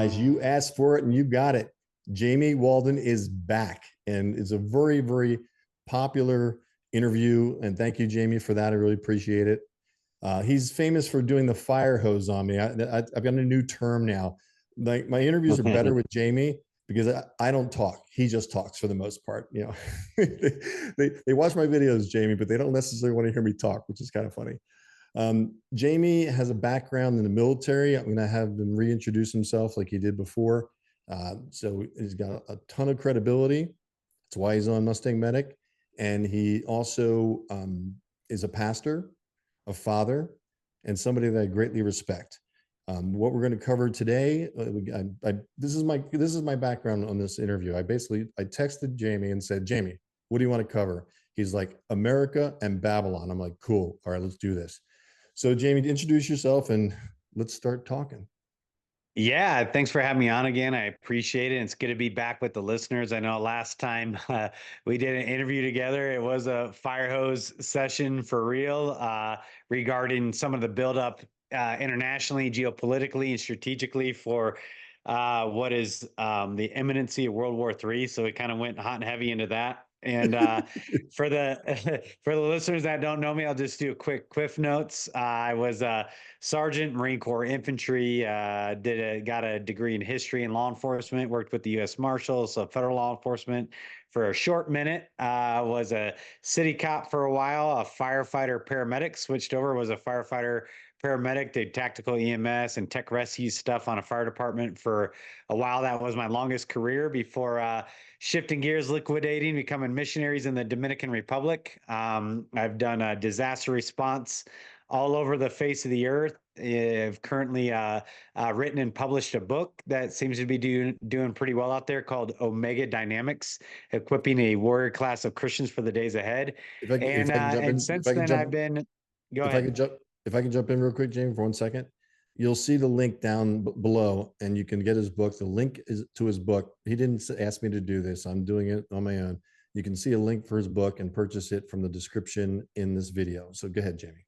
guys. You asked for it and you got it. Jamie Walden is back, and it's a very, very popular interview. And thank you, Jamie, for that. I really appreciate it. He's famous for doing the fire hose on me. I've got a new term now. Like, my interviews are better with Jamie because I don't talk. He just talks for the most part. You know, they watch my videos, Jamie, but they don't necessarily want to hear me talk, which is kind of funny. Jamie has a background in the military. I'm going to have him reintroduce himself like he did before. So he's got a ton of credibility. That's why he's on MustangMedic. And he also is a pastor, a father, and somebody that I greatly respect. What we're going to cover today, this is my background on this interview. I texted Jamie and said, Jamie, what do you want to cover? He's like, America and Babylon. I'm like, cool. All right, let's do this. So Jamie, introduce yourself and let's start talking. Yeah, thanks for having me on again. I appreciate it. It's good to be back with the listeners. I know last time we did an interview together, it was a fire hose session for real regarding some of the buildup internationally, geopolitically, and strategically for what is the imminency of World War III. So we kind of went hot and heavy into that. And for the for the listeners that don't know me, I'll just do a quick Cliff Notes. I was a sergeant, Marine Corps infantry. Got a degree in history and law enforcement. Worked with the U.S. Marshals, so federal law enforcement for a short minute. Was a city cop for a while, a firefighter, paramedic. Switched over, was a firefighter, paramedic, did tactical EMS and tech rescue stuff on a fire department for a while. That was my longest career before shifting gears, liquidating, becoming missionaries in the Dominican Republic. I've done a disaster response all over the face of the earth. I've currently written and published a book that seems to be doing pretty well out there called Omega Dynamics, equipping a warrior class of Christians for the days ahead. If I can jump in, and since then I've been, go ahead. If I can jump in real quick, Jamie, for 1 second. You'll see the link down below and you can get his book. The link is to his book. He didn't ask me to do this. I'm doing it on my own. You can see a link for his book and purchase it from the description in this video. So go ahead, Jamie.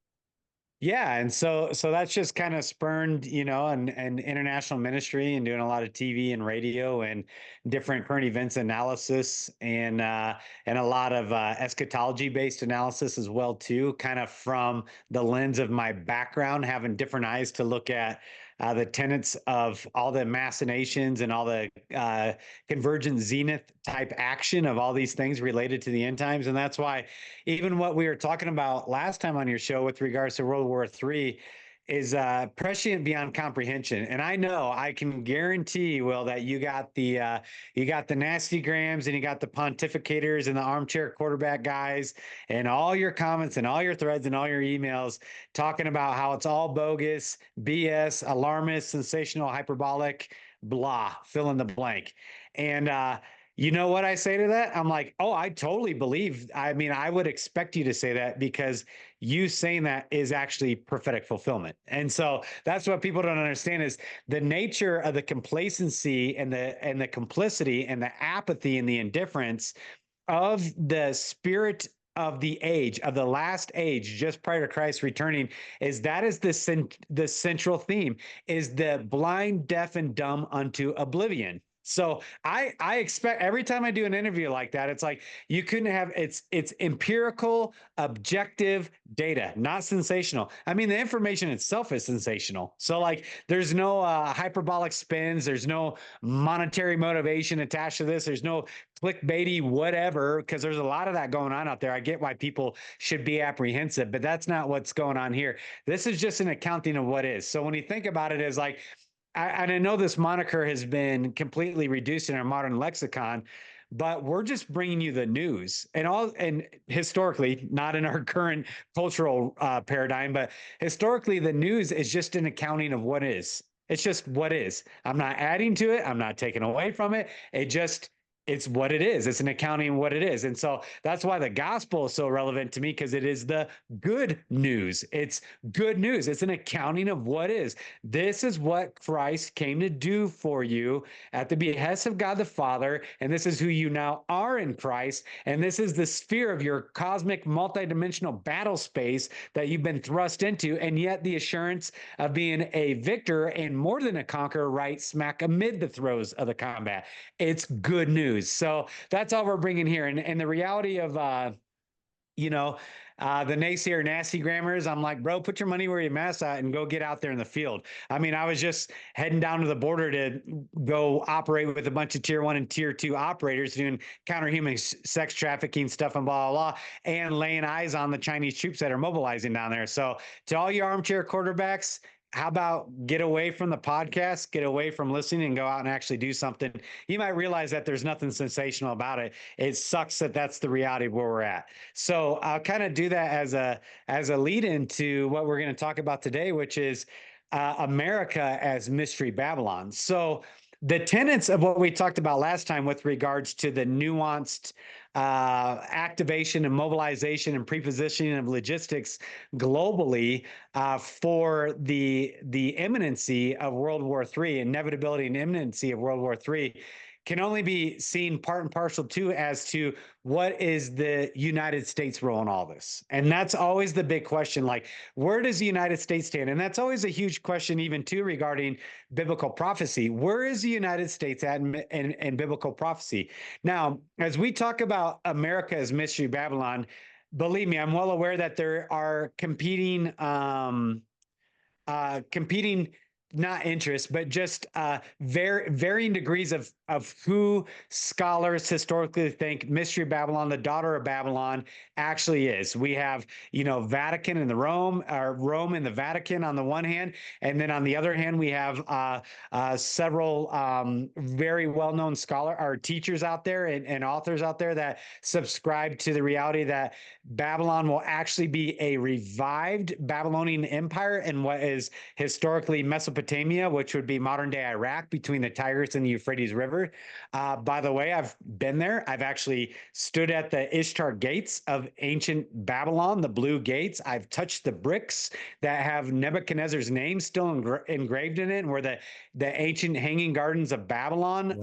Yeah, and so that's just kind of spurned, an international ministry and doing a lot of TV and radio and different current events analysis and a lot of eschatology based analysis as well too, kind of from the lens of my background, having different eyes to look at the tenets of all the machinations and all the convergent zenith type action of all these things related to the end times. And that's why even what we were talking about last time on your show with regards to World War III is prescient beyond comprehension. And I know, I can guarantee, Will, that you got the nasty grams and you got the pontificators and the armchair quarterback guys and all your comments and all your threads and all your emails talking about how it's all bogus, BS, alarmist, sensational, hyperbolic, blah, fill in the blank. And you know what I say to that? I'm like, oh, I totally believe. I mean, I would expect you to say that because you saying that is actually prophetic fulfillment. And so that's what people don't understand is the nature of the complacency and the complicity and the apathy and the indifference of the spirit of the age, of the last age, just prior to Christ returning, is the central theme, is the blind, deaf, and dumb unto oblivion. So I expect every time I do an interview like that, it's like you couldn't have it's empirical, objective data, not sensational. I mean, the information itself is sensational. So like there's no hyperbolic spins, there's no monetary motivation attached to this, there's no clickbaity whatever, because there's a lot of that going on out there. I get why people should be apprehensive, but that's not what's going on here. This is just an accounting of what is. So when you think about it as like, and I know this moniker has been completely reduced in our modern lexicon, but we're just bringing you the news and historically, not in our current cultural paradigm, but historically, the news is just an accounting of what is. It's just what is. I'm not adding to it. I'm not taking away from it. It just It's what it is. It's an accounting of what it is. And so that's why the gospel is so relevant to me, because it is the good news. It's good news. It's an accounting of what is. This is what Christ came to do for you at the behest of God the Father. And this is who you now are in Christ. And this is the sphere of your cosmic, multidimensional battle space that you've been thrust into. And yet the assurance of being a victor and more than a conqueror right smack amid the throes of the combat. It's good news. So that's all we're bringing here. And the reality of, you know, the naysayer nasty grammars, I'm like, bro, put your money where your mouth's at and go get out there in the field. I mean, I was just heading down to the border to go operate with a bunch of tier 1 and tier 2 operators doing counter-human sex trafficking stuff and blah, blah, blah, and laying eyes on the Chinese troops that are mobilizing down there. So to all you armchair quarterbacks, how about get away from the podcast, get away from listening, and go out and actually do something? You might realize that there's nothing sensational about it. It sucks that that's the reality of where we're at. So I'll kind of do that as a lead into what we're going to talk about today, which is America as Mystery Babylon. So the tenets of what we talked about last time with regards to the nuanced activation and mobilization and prepositioning of logistics globally for the imminency of World War III, inevitability and imminency of World War III, can only be seen part and parcel too as to what is the United States role in all this. And that's always the big question, like, where does the United States stand? And that's always a huge question even too regarding biblical prophecy. Where is the United States at in biblical prophecy? Now, as we talk about America as Mystery Babylon, believe me, I'm well aware that there are competing not interest, but just varying degrees of who scholars historically think Mystery Babylon, the daughter of Babylon, actually is. We have, Vatican and the Rome and the Vatican on the one hand, and then on the other hand, we have several very well-known teachers out there and authors out there that subscribe to the reality that Babylon will actually be a revived Babylonian empire in what is historically Mesopotamia, which would be modern day Iraq between the Tigris and the Euphrates River. By the way, I've been there. I've actually stood at the Ishtar gates of ancient Babylon, the blue gates. I've touched the bricks that have Nebuchadnezzar's name still engraved in it, and where the ancient hanging gardens of Babylon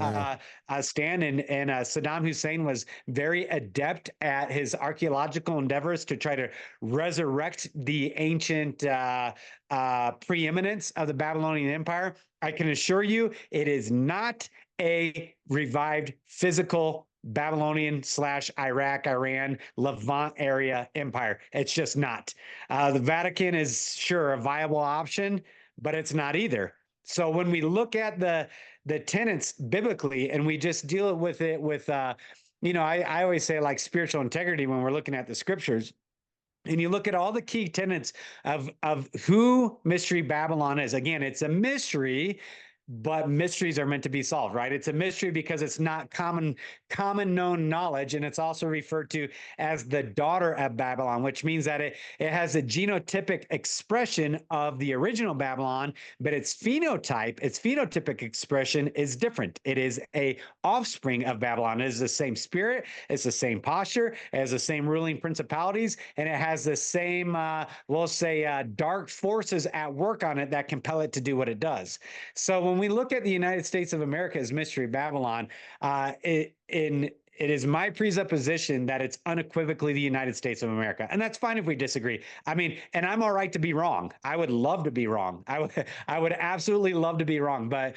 stand. And Saddam Hussein was very adept at his archaeological endeavors to try to resurrect the ancient preeminence of the Babylonian Empire. I can assure you it is not a revived physical Babylonian / Iraq, Iran, Levant area empire. It's just not. The Vatican is sure a viable option, but it's not either. So when we look at the tenets biblically and we just deal with it with, I always say like spiritual integrity when we're looking at the scriptures. And you look at all the key tenets of who Mystery Babylon is. Again, it's a mystery, but mysteries are meant to be solved, right? It's a mystery because it's not common known knowledge, and it's also referred to as the daughter of Babylon, which means that it has a genotypic expression of the original Babylon, but its phenotypic expression is different. It is a offspring of Babylon. It is the same spirit, it's the same posture, it has the same ruling principalities, and it has the same, dark forces at work on it that compel it to do what it does. So when we look at the United States of America as Mystery Babylon, it is my presupposition that it's unequivocally the United States of America. And that's fine if we disagree. I mean, and I'm all right to be wrong. I would love to be wrong. I would absolutely love to be wrong. But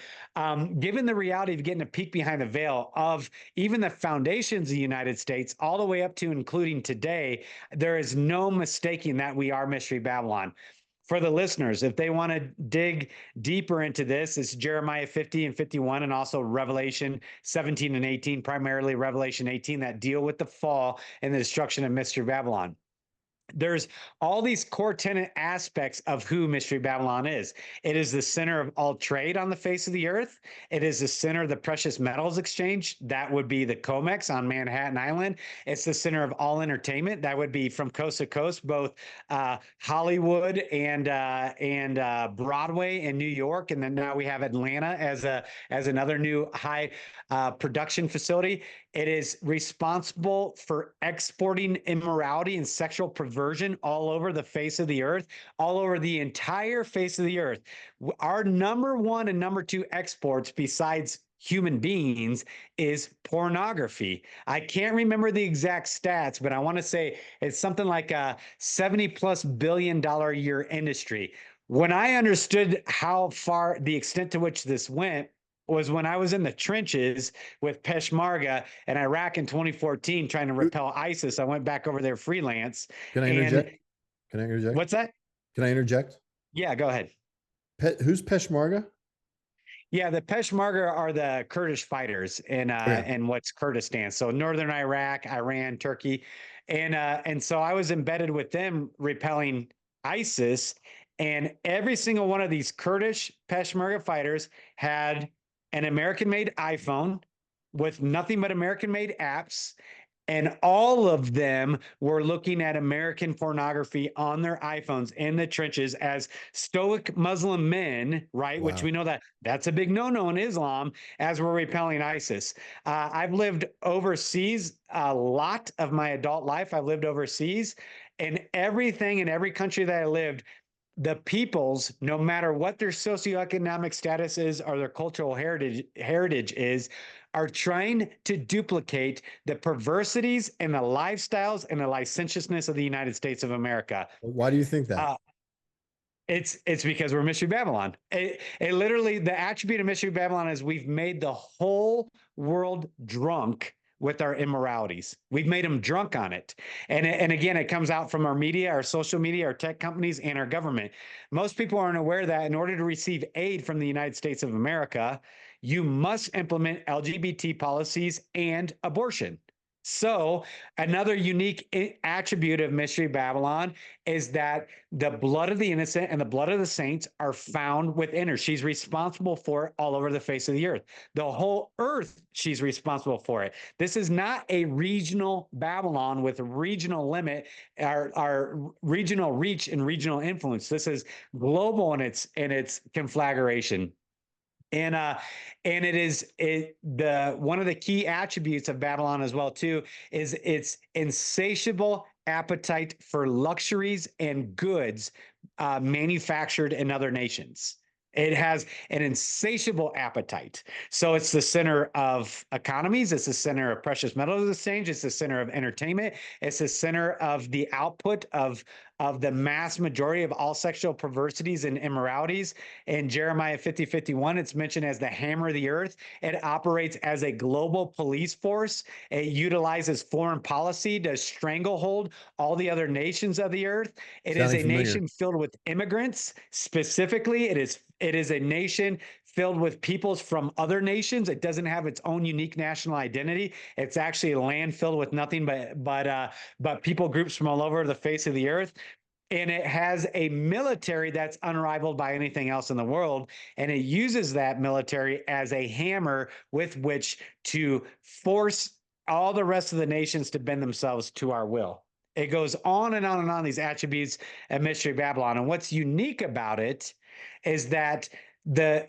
given the reality of getting a peek behind the veil of even the foundations of the United States, all the way up to including today, there is no mistaking that we are Mystery Babylon. For the listeners, if they want to dig deeper into this, it's Jeremiah 50 and 51, and also Revelation 17 and 18, primarily Revelation 18, that deal with the fall and the destruction of Mystery Babylon. there's all these core tenet aspects of who Mystery Babylon is. It is the center of all trade on the face of the earth. It is the center of the precious metals exchange. That would be the COMEX on Manhattan Island. It's the center of all entertainment. That would be from coast to coast, both Hollywood and Broadway in New York, and then now we have Atlanta as another new high production facility. It is responsible for exporting immorality and sexual perversion all over the face of the earth, all over the entire face of the earth. Our number one and number two exports, besides human beings, is pornography. I can't remember the exact stats, but I want to say it's something like a $70+ billion a year industry. When I understood how far, the extent to which this went, was when I was in the trenches with Peshmerga in Iraq in 2014 trying to repel ISIS. I went back over there freelance. Can I interject? Can I interject? What's that? Can I interject? Yeah, go ahead. Who's Peshmerga? Yeah, the Peshmerga are the Kurdish fighters in what's Kurdistan. So northern Iraq, Iran, Turkey. And so I was embedded with them repelling ISIS. And every single one of these Kurdish Peshmerga fighters had an American-made iPhone with nothing but American-made apps, and all of them were looking at American pornography on their iPhones in the trenches as stoic Muslim men, right? Wow. Which we know that that's a big no-no in Islam, as we're repelling ISIS. I've lived overseas a lot of my adult life. I've lived overseas, and everything in every country that I lived, the peoples, no matter what their socioeconomic status is or their cultural heritage is, are trying to duplicate the perversities and the lifestyles and the licentiousness of the United States of America. Why do you think that? It's because we're Mystery Babylon. It literally, the attribute of Mystery Babylon is we've made the whole world drunk with our immoralities. We've made them drunk on it. And again, it comes out from our media, our social media, our tech companies, and our government. Most people aren't aware that in order to receive aid from the United States of America, you must implement LGBT policies and abortion. So another unique attribute of Mystery Babylon is that the blood of the innocent and the blood of the saints are found within her. She's responsible for it all over the face of the earth. The whole earth, she's responsible for it. This is not a regional Babylon with regional limit, our regional reach and regional influence. This is global in its conflagration. And the one of the key attributes of Babylon as well too is its insatiable appetite for luxuries and goods manufactured in other nations. It has an insatiable appetite. So it's the center of economies. It's the center of precious metals exchange. It's the center of entertainment. It's the center of the output of the mass majority of all sexual perversities and immoralities. In Jeremiah 50:51, it's mentioned as the hammer of the earth. It operates as a global police force. It utilizes foreign policy to stranglehold all the other nations of the earth. It is a nation filled with immigrants. Specifically, it is a nation filled with peoples from other nations. It doesn't have its own unique national identity. It's actually a land filled with nothing but people groups from all over the face of the earth. And it has a military that's unrivaled by anything else in the world. And it uses that military as a hammer with which to force all the rest of the nations to bend themselves to our will. It goes on and on and on, these attributes of Mystery Babylon. And what's unique about it is that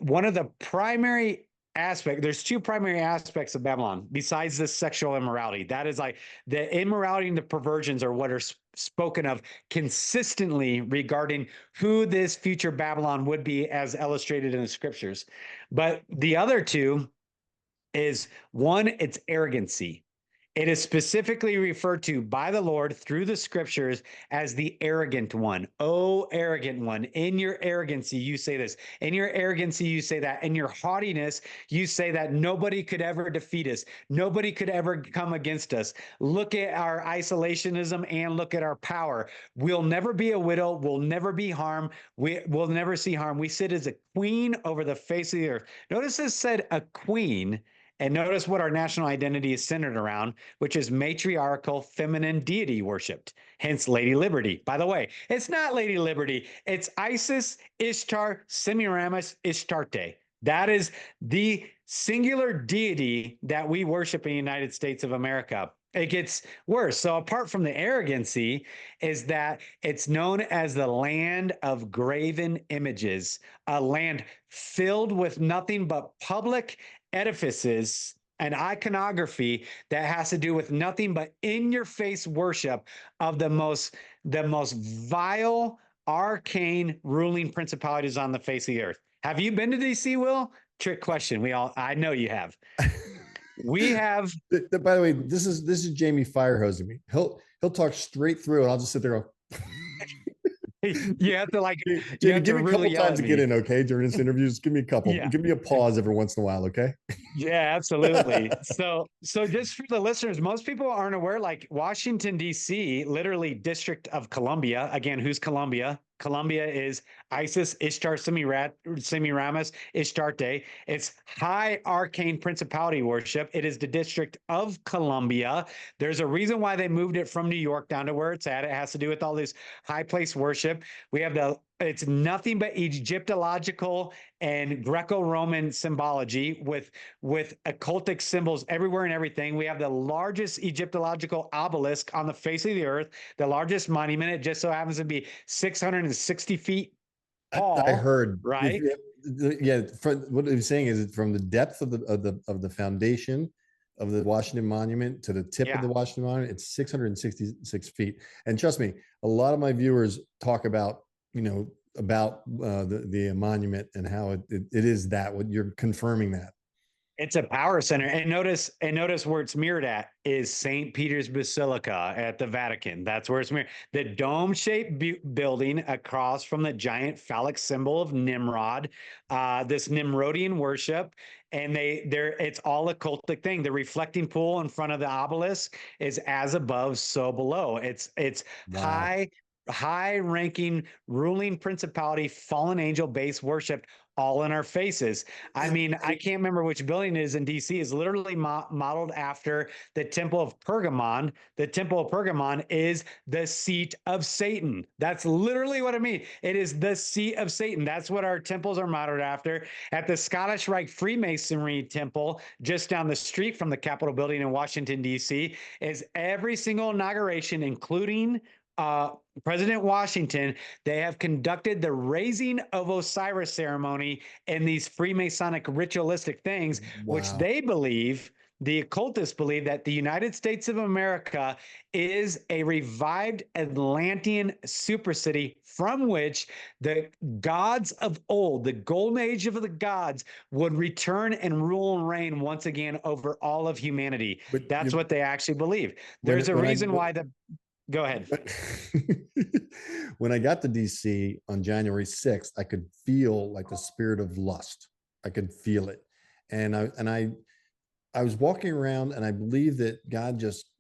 one of the primary aspect, there's two primary aspects of Babylon besides this sexual immorality. That is like the immorality and the perversions are what are spoken of consistently regarding who this future Babylon would be as illustrated in the scriptures. But the other two is, one, it's arrogancy. It is specifically referred to by the Lord through the scriptures as the arrogant one. Oh, arrogant one. In your arrogancy, you say this. In your arrogancy, you say that. In your haughtiness, you say that nobody could ever defeat us. Nobody could ever come against us. Look at our isolationism and look at our power. We'll never be a widow. We'll never be harmed. We'll never see harm. We sit as a queen over the face of the earth. Notice this said a queen And notice what our national identity is centered around, which is matriarchal feminine deity worshipped, hence Lady Liberty. By the way, it's not Lady Liberty, it's Isis, Ishtar, Semiramis, Ishtarte. That is the singular deity that we worship in the United States of America. It gets worse. So apart from the arrogancy, is that it's known as the land of graven images, a land filled with nothing but public edifices and iconography that has to do with nothing but in-your-face worship of the most vile, arcane ruling principalities on the face of the earth. Have you been to DC, Will? Trick question. I know you have. We have. By the way, this is Jamie firehosing me. He'll talk straight through, and I'll just sit there and go. You have to like. Jamie, give me a couple times to get in, okay? During this interview, just give me a couple. Yeah. Give me a pause every once in a while, okay? Yeah, absolutely. So just for the listeners, most people aren't aware, like Washington, D.C., literally District of Columbia. Again, who's Columbia? Columbia is Isis, Ishtar, Semiramis, Ishtarte. It's high arcane principality worship. It is the District of Columbia. There's a reason why they moved it from New York down to where it's at. It has to do with all this high place worship. We have it's nothing but Egyptological and Greco-Roman symbology with occultic symbols everywhere and everything. We have the largest Egyptological obelisk on the face of the earth, the largest monument. It just so happens to be 660 feet tall. I heard, right? Yeah, what he was saying is from the depth of the foundation of the Washington Monument to the tip of the Washington Monument, it's 666 feet. And trust me, a lot of my viewers talk about the monument and how it is that. What you're confirming that. It's a power center. And notice where it's mirrored at is St. Peter's Basilica at the Vatican. That's where it's mirrored. The dome-shaped building across from the giant phallic symbol of Nimrod, this Nimrodian worship. And it's all a cultic thing. The reflecting pool in front of the obelisk is as above, so below. It's wow. high-ranking ruling principality, fallen angel based worship all in our faces. I mean, I can't remember which building it is in DC. Is literally modeled after the Temple of Pergamon. The Temple of Pergamon is the seat of Satan. That's literally what I mean. It is the seat of Satan. That's what our temples are modeled after. At the Scottish Rite Freemasonry Temple, just down the street from the Capitol building in Washington, D.C., is every single inauguration, including President Washington, they have conducted the raising of Osiris ceremony and these Freemasonic ritualistic things, wow. which they believe, the occultists believe, that the United States of America is a revived Atlantean supercity from which the gods of old, the golden age of the gods, would return and rule and reign once again over all of humanity. But that's what they actually believe. There's a reason why the... Go ahead. When I got to DC on January 6th, I could feel like the spirit of lust. I could feel it. And I was walking around, and I believe that God just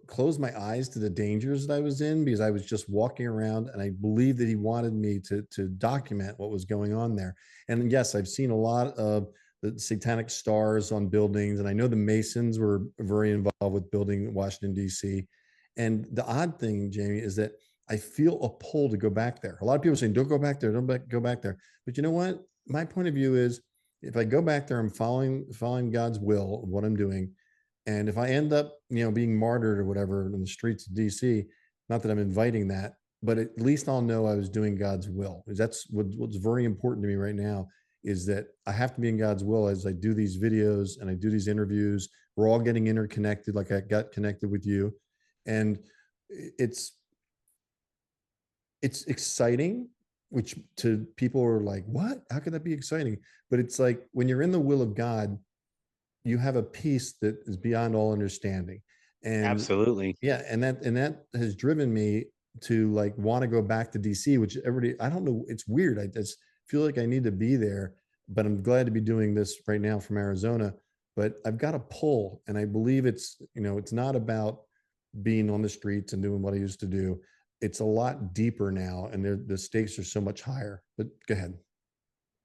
closed my eyes to the dangers that I was in, because I was just walking around, and I believe that he wanted me to document what was going on there. And yes, I've seen a lot of the satanic stars on buildings, and I know the Masons were very involved with building Washington, DC. And the odd thing, Jamie, is that I feel a pull to go back there. A lot of people are saying, don't go back there, don't go back there. But you know what? My point of view is, if I go back there, I'm following God's will of what I'm doing. And if I end up, being martyred or whatever in the streets of DC, not that I'm inviting that, but at least I'll know I was doing God's will. Because that's what's very important to me right now, is that I have to be in God's will as I do these videos and I do these interviews. We're all getting interconnected, like I got connected with you. And it's exciting, which to people are like, what? How could that be exciting? But it's like, when you're in the will of God, you have a peace that is beyond all understanding. And absolutely. Yeah. And that has driven me to want to go back to DC, which I don't know. It's weird. I just feel like I need to be there, but I'm glad to be doing this right now from Arizona. But I've got a pull, and I believe it's not about being on the streets and doing what I used to do. It's a lot deeper now, and the stakes are so much higher. But go ahead.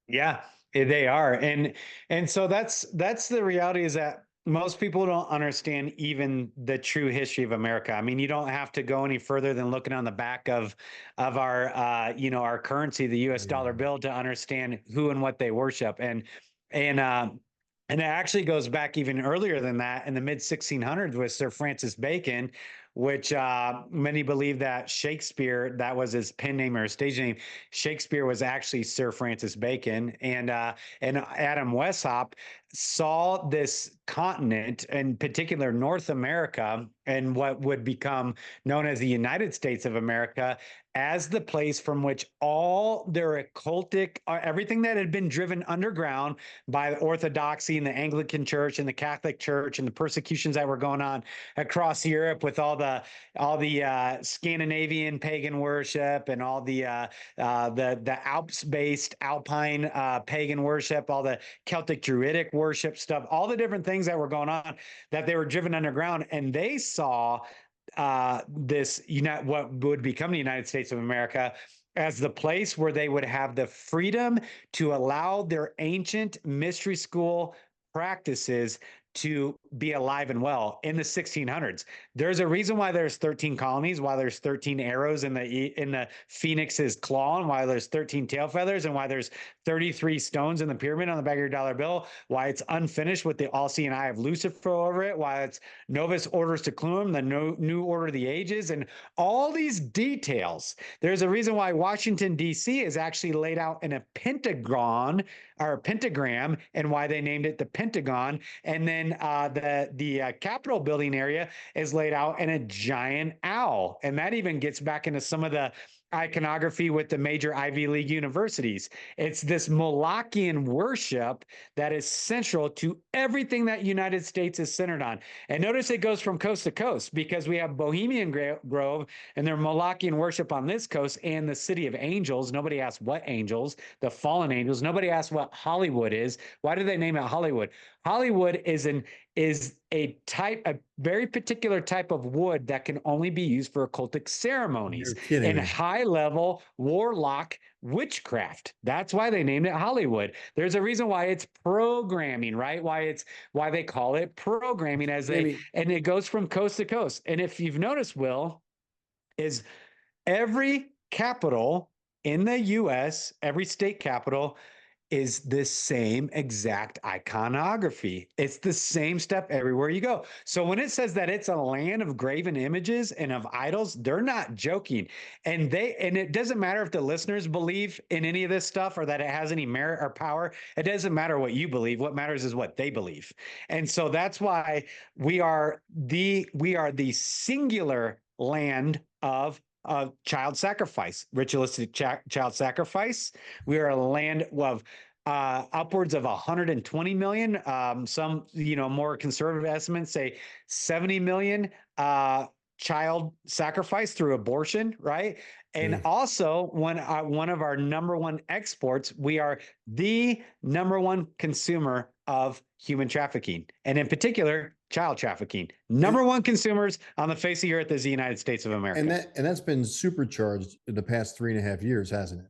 Yeah, they are. And so that's the reality, is that most people don't understand even the true history of America. I mean, you don't have to go any further than looking on the back of our our currency, the U.S. dollar Yeah. bill, to understand who and what they worship. And and it actually goes back even earlier than that, in the mid 1600s with Sir Francis Bacon, which many believe that Shakespeare, that was his pen name or his stage name. Shakespeare was actually Sir Francis Bacon, and Adam Weishaupt saw this continent, in particular North America, and what would become known as the United States of America, as the place from which all their occultic, everything that had been driven underground by the Orthodoxy and the Anglican Church and the Catholic Church and the persecutions that were going on across Europe with all the Scandinavian pagan worship and all the Alps-based Alpine pagan worship, all the Celtic Druidic worship stuff, all the different things that were going on, that they were driven underground, and they saw what would become the United States of America as the place where they would have the freedom to allow their ancient mystery school practices to be alive and well in the 1600s. There's a reason why there's 13 colonies, why there's 13 arrows in the phoenix's claw, and why there's 13 tail feathers, and why there's 33 stones in the pyramid on the back of your dollar bill, why it's unfinished with the all-seeing eye of Lucifer over it, why it's Novus Ordo Seclorum, the new order of the ages, and all these details. There's a reason why Washington, D.C. is actually laid out in a pentagon or a pentagram, and why they named it the Pentagon. And then the Capitol building area is laid out in a giant owl. And that even gets back into some of the iconography with the major Ivy League universities. It's this Molochian worship that is central to everything that United States is centered on. And notice it goes from coast to coast, because we have Bohemian Grove and their Molochian worship on this coast, and the City of Angels. Nobody asked what angels, the fallen angels. Nobody asked what Hollywood is. Why did they name it Hollywood? Hollywood is a very particular type of wood that can only be used for occultic ceremonies You're kidding and me. high level warlock witchcraft. That's why they named it Hollywood. There's a reason why it's programming, right? Why they call it programming, Jamie, and it goes from coast to coast. And if you've noticed, Will, is every capital in the US, every state capital, is the same exact iconography. It's the same stuff everywhere you go. So when it says that it's a land of graven images and of idols, they're not joking. And it doesn't matter if the listeners believe in any of this stuff or that it has any merit or power. It doesn't matter what you believe. What matters is what they believe. And so that's why we are the singular land of child sacrifice, ritualistic child sacrifice. We are a land of upwards of 120 million. Some, more conservative estimates say 70 million child sacrifice through abortion, right? And also, one of our number one exports, we are the number one consumer of human trafficking, and in particular, child trafficking. Number one consumers on the face of the earth is the United States of America. and that's been supercharged in the past 3.5 years, hasn't it?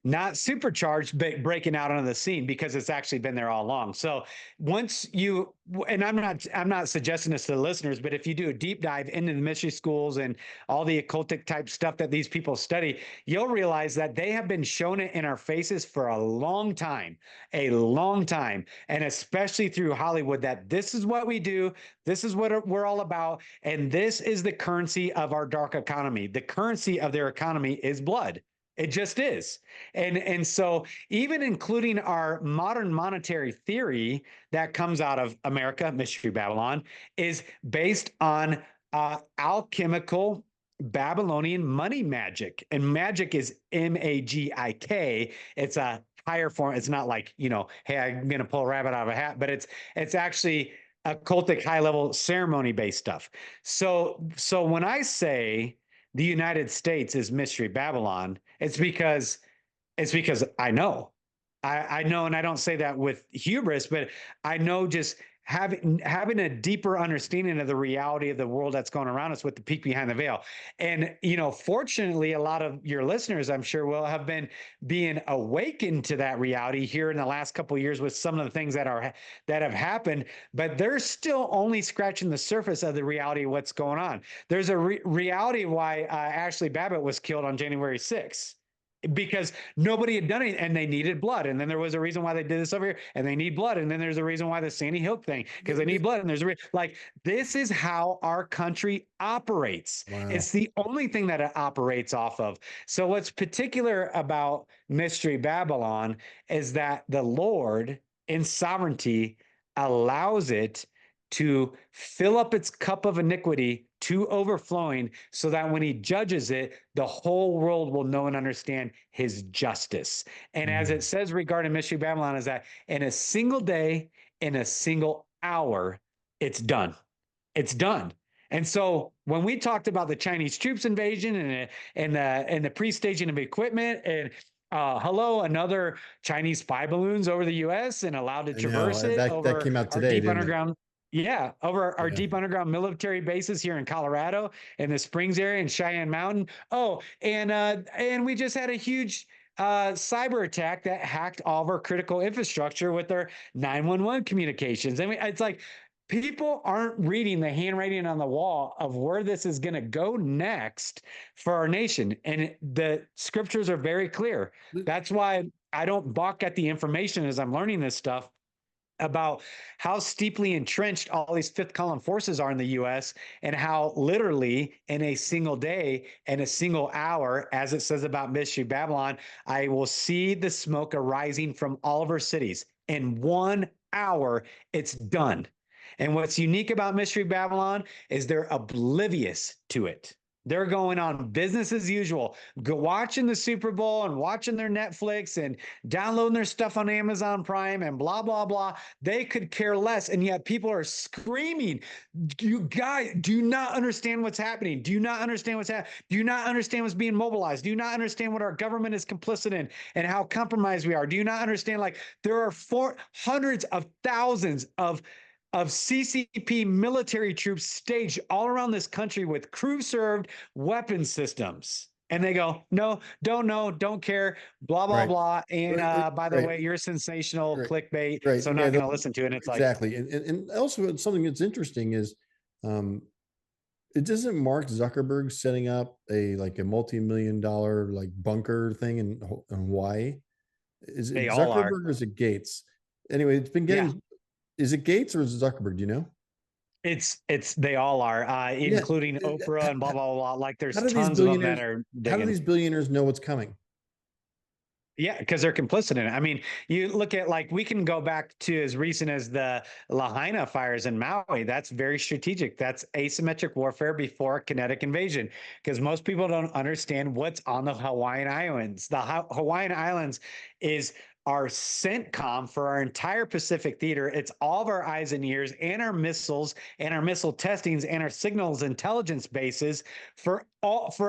Not supercharged, but breaking out onto the scene, because it's actually been there all along. So once you, and I'm not suggesting this to the listeners, but if you do a deep dive into the mystery schools and all the occultic type stuff that these people study, you'll realize that they have been shown it in our faces for a long time, and especially through Hollywood, that this is what we do, this is what we're all about, and this is the currency of our dark economy. The currency of their economy is blood. It just is. And so even including our modern monetary theory that comes out of America, Mystery Babylon, is based on alchemical Babylonian money magic. And magic is MAGIK. It's a higher form. It's not like, hey, I'm going to pull a rabbit out of a hat, but it's actually occultic high level ceremony based stuff. So when I say the United States is Mystery Babylon, it's because I know. I know, and I don't say that with hubris, but I know just having a deeper understanding of the reality of the world that's going around us with the peek behind the veil. And, you know, fortunately, a lot of your listeners, I'm sure, will have been being awakened to that reality here in the last couple of years with some of the things that have happened, but they're still only scratching the surface of the reality of what's going on. There's a reality why Ashley Babbitt was killed on January 6th, because nobody had done it and they needed blood. And then there was a reason why they did this over here and they need blood. And then there's a reason why the Sandy Hook thing, because they need blood. And there's like, this is how our country operates. Wow. It's the only thing that it operates off of. So what's particular about Mystery Babylon is that the Lord in sovereignty allows it to fill up its cup of iniquity to overflowing, so that when he judges it, the whole world will know and understand his justice. And as it says regarding Mystery Babylon, is that in a single day, in a single hour, it's done. It's done. And so when we talked about the Chinese troops invasion and the pre-staging of equipment and hello, another Chinese spy balloons over the U.S. and allowed to traverse it that over came out our today, deep didn't underground. Yeah, over our deep underground military bases here in Colorado, in the Springs area, in Cheyenne Mountain. Oh, and we just had a huge cyber attack that hacked all of our critical infrastructure with their 911 communications. I mean, it's like people aren't reading the handwriting on the wall of where this is going to go next for our nation. And the scriptures are very clear. That's why I don't balk at the information as I'm learning this stuff about how steeply entrenched all these fifth column forces are in the US, and how literally in a single day and a single hour, as it says about Mystery Babylon, I will see the smoke arising from all of our cities. In 1 hour, it's done. And what's unique about Mystery Babylon is they're oblivious to it. They're going on business as usual, watching the Super Bowl and watching their Netflix and downloading their stuff on Amazon Prime and blah, blah, blah. They could care less. And yet people are screaming, you guys do not understand what's happening. Do you not understand what's happening? Do you not understand what's being mobilized? Do you not understand what our government is complicit in and how compromised we are? Do you not understand, like, there are hundreds of thousands of CCP military troops staged all around this country with crew-served weapon systems. And they go, no, don't know, don't care, blah, blah, blah. And by the way, you're sensational clickbait, so I'm not going to listen to it. And it's exactly. And also something that's interesting is it doesn't Mark Zuckerberg setting up a multi-million-dollar like bunker thing in Hawaii? Is it Zuckerberg or is it Gates? Anyway, it's been getting is it Gates or is it Zuckerberg? Do you know? It's they all are, including Oprah and blah, blah, blah. Like there's tons of them that are digging. How do these billionaires know what's coming? Yeah, because they're complicit in it. I mean, you look at, like, we can go back to as recent as the Lahaina fires in Maui. That's very strategic. That's asymmetric warfare before kinetic invasion, because most people don't understand what's on the Hawaiian Islands. The Hawaiian Islands is our CENTCOM for our entire Pacific theater. It's all of our eyes and ears and our missiles and our missile testings and our signals intelligence bases for the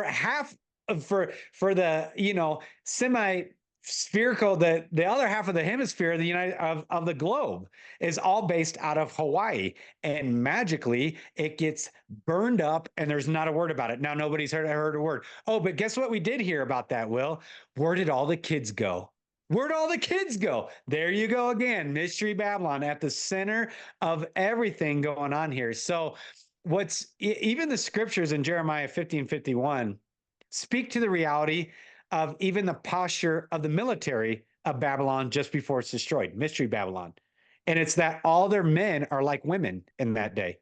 semi spherical, the other half of the hemisphere, of the globe is all based out of Hawaii, and magically it gets burned up and there's not a word about it. Now nobody's heard a word. Oh, but guess what we did hear about that, Will? Where did all the kids go? Where'd all the kids go? There you go again. Mystery Babylon at the center of everything going on here. So even the scriptures in Jeremiah 15:51 speak to the reality of even the posture of the military of Babylon just before it's destroyed, Mystery Babylon. And it's that all their men are like women in that day.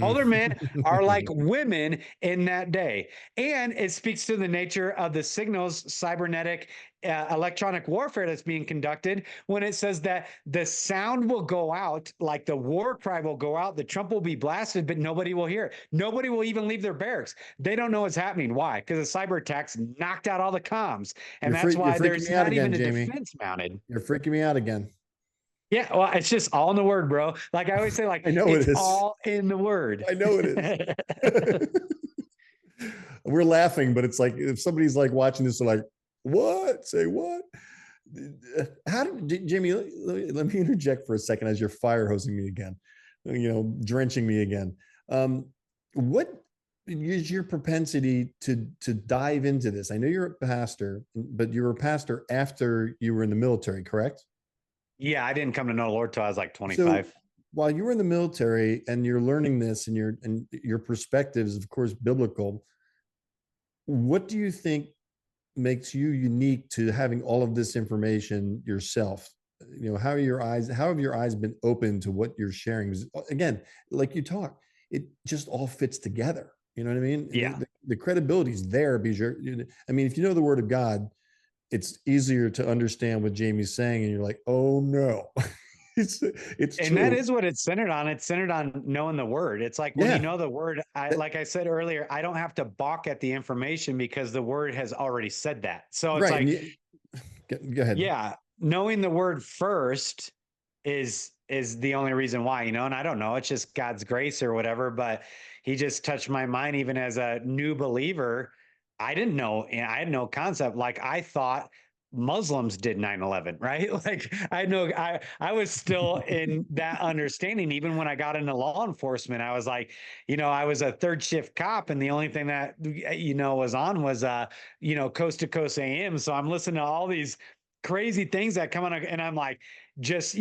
All their men are like women in that day. And it speaks to the nature of the signals, cybernetic, electronic warfare that's being conducted, when it says that the sound will go out, like the war cry will go out, the trump will be blasted, but nobody will hear it. Nobody will even leave their barracks. They don't know what's happening. Why? Because the cyber attacks knocked out all the comms. And that's why there's not even a defense mounted. You're freaking me out again. Yeah, well, it's just all in the word, bro. Like I always say, like, I know it's it is. all in the word. I know it is. We're laughing, but it's like if somebody's like watching this, they're like, what? Say what? How did Jamie? Let me interject for a second as you're fire hosing me again, drenching me again. What is your propensity to dive into this? I know you're a pastor, but you were a pastor after you were in the military, correct? Yeah, I didn't come to know the Lord till I was like So 25. while you were in the military and you're learning this, and your perspective is of course biblical, what do you think makes you unique to having all of this information yourself? How have your eyes been open to what you're sharing? Because again, like you talk, it just all fits together. You know what I mean? And Yeah. the credibility is there because I mean, if you know the word of God, it's easier to understand what Jamie's saying, and you're like, oh no, it's And that true. is what it's centered on. It's centered on knowing the word. It's like when you Yeah. know the word, like I said earlier, I don't have to balk at the information because the word has already said that. So it's Right. like, Go ahead. yeah, knowing the word first is the only reason why, and I don't know, it's just God's grace or whatever, but he just touched my mind even as a new believer. I didn't know, I had no concept. Like I thought Muslims did 9/11, right? Like I know I was still in that understanding. Even when I got into law enforcement, I was like, I was a third shift cop, and the only thing that was on was coast to coast AM. So I'm listening to all these crazy things that come on, and I'm like, just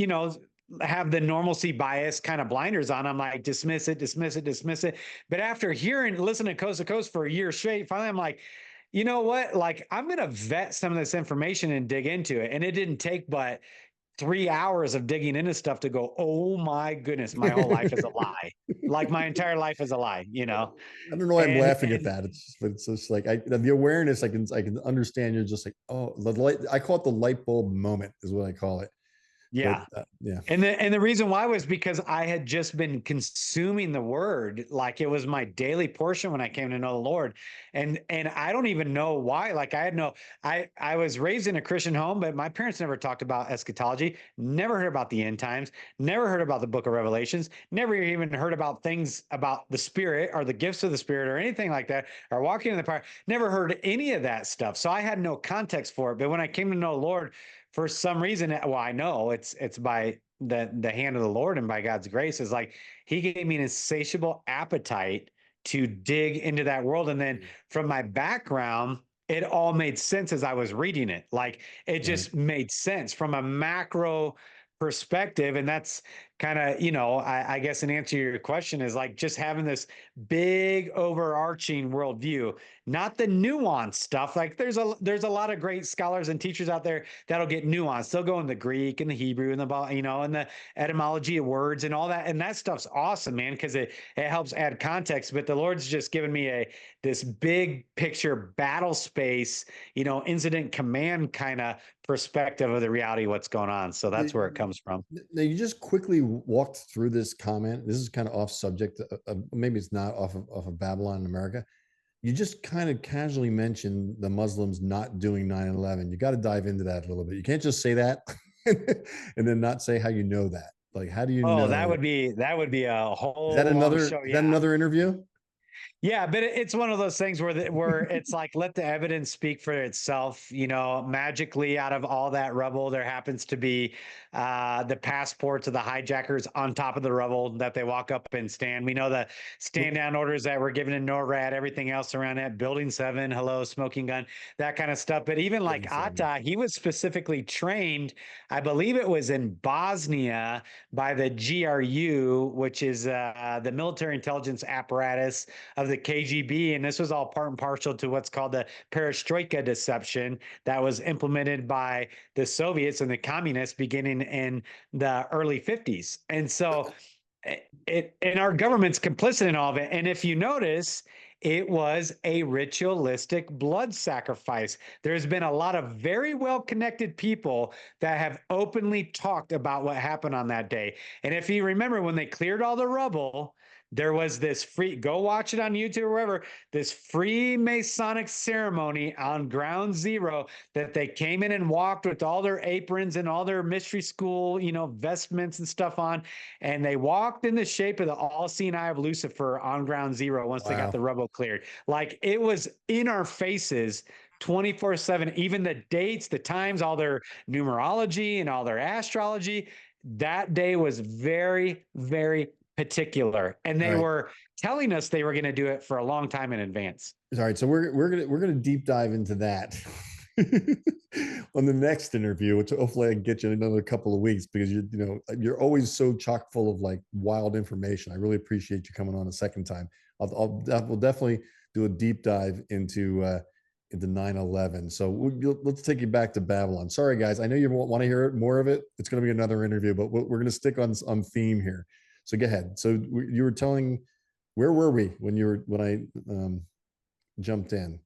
have the normalcy bias kind of blinders on. I'm like, dismiss it, dismiss it, dismiss it. But after listening to coast for a year straight, finally I'm like, you know what? Like, I'm going to vet some of this information and dig into it. And it didn't take but 3 hours of digging into stuff to go, oh my goodness, my whole life is a lie. Like my entire life is a lie. I don't know why I'm And laughing at that. It's just like the awareness. I can understand. You're just like, oh, the light. I call it the light bulb moment is what I call it. But yeah. yeah, And the reason why was because I had just been consuming the word like it was my daily portion when I came to know the Lord. And I don't even know why. Like I was raised in a Christian home, but my parents never talked about eschatology, never heard about the end times, never heard about the book of Revelations, never even heard about things about the spirit or the gifts of the spirit or anything like that, or walking in the power. Never heard any of that stuff. So I had no context for it. But when I came to know the Lord, for some reason, well, I know it's by the hand of the Lord and by God's grace, is like he gave me an insatiable appetite to dig into that world. And then from my background, it all made sense as I was reading it. Like it right. just made sense from a macro perspective. And that's kind of, I guess an answer to your question is like just having this big overarching worldview, not the nuanced stuff. Like there's a lot of great scholars and teachers out there that'll get nuanced. They'll go in the Greek and the Hebrew and and the etymology of words and all that. And that stuff's awesome, man, because it helps add context. But the Lord's just given me this big picture battle space, incident command kind of perspective of the reality of what's going on. So that's where it comes from. Now you just quickly walked through this comment. This is kind of off subject. Maybe it's not off of Babylon in America. You just kind of casually mentioned the Muslims not doing 9/11. You got to dive into that a little bit. You can't just say that and then not say how you know that. Like, how do you Oh, know? that would be a Is that whole long another? show. Is that Yeah. another interview? Yeah, but it's one of those things where it's like let the evidence speak for itself. Magically out of all that rubble, there happens to be the passports of the hijackers on top of the rubble that they walk up and stand. We know the stand down orders that were given in NORAD, everything else around that, Building 7, hello, smoking gun, that kind of stuff. But even like Building 7. Atta, he was specifically trained, I believe it was in Bosnia by the GRU, which is the military intelligence apparatus of the KGB. And this was all part and parcel to what's called the perestroika deception that was implemented by the Soviets and the communists beginning in the early 50s. And so and our government's complicit in all of it. And if you notice, it was a ritualistic blood sacrifice. There's been a lot of very well connected people that have openly talked about what happened on that day. And if you remember, when they cleared all the rubble, there was this go watch it on YouTube or wherever, this Freemasonic ceremony on ground zero that they came in and walked with all their aprons and all their mystery school, vestments and stuff on. And they walked in the shape of the all-seeing eye of Lucifer on ground zero once they got Wow. the rubble cleared. Like it was in our faces 24/7, even the dates, the times, all their numerology and all their astrology. That day was very, very particular. And they were telling us they were going to do it for a long time in advance. All right, so we're gonna deep dive into that on the next interview, which hopefully I can get you in another couple of weeks, because you're always so chock full of like wild information. I really appreciate you coming on a second time. We'll definitely do a deep dive into 9/11. So let's take you back to Babylon. Sorry guys, I know you want to hear more of it. It's going to be another interview, but we're going to stick on theme here. So go ahead. So you were telling, where were we when I jumped in?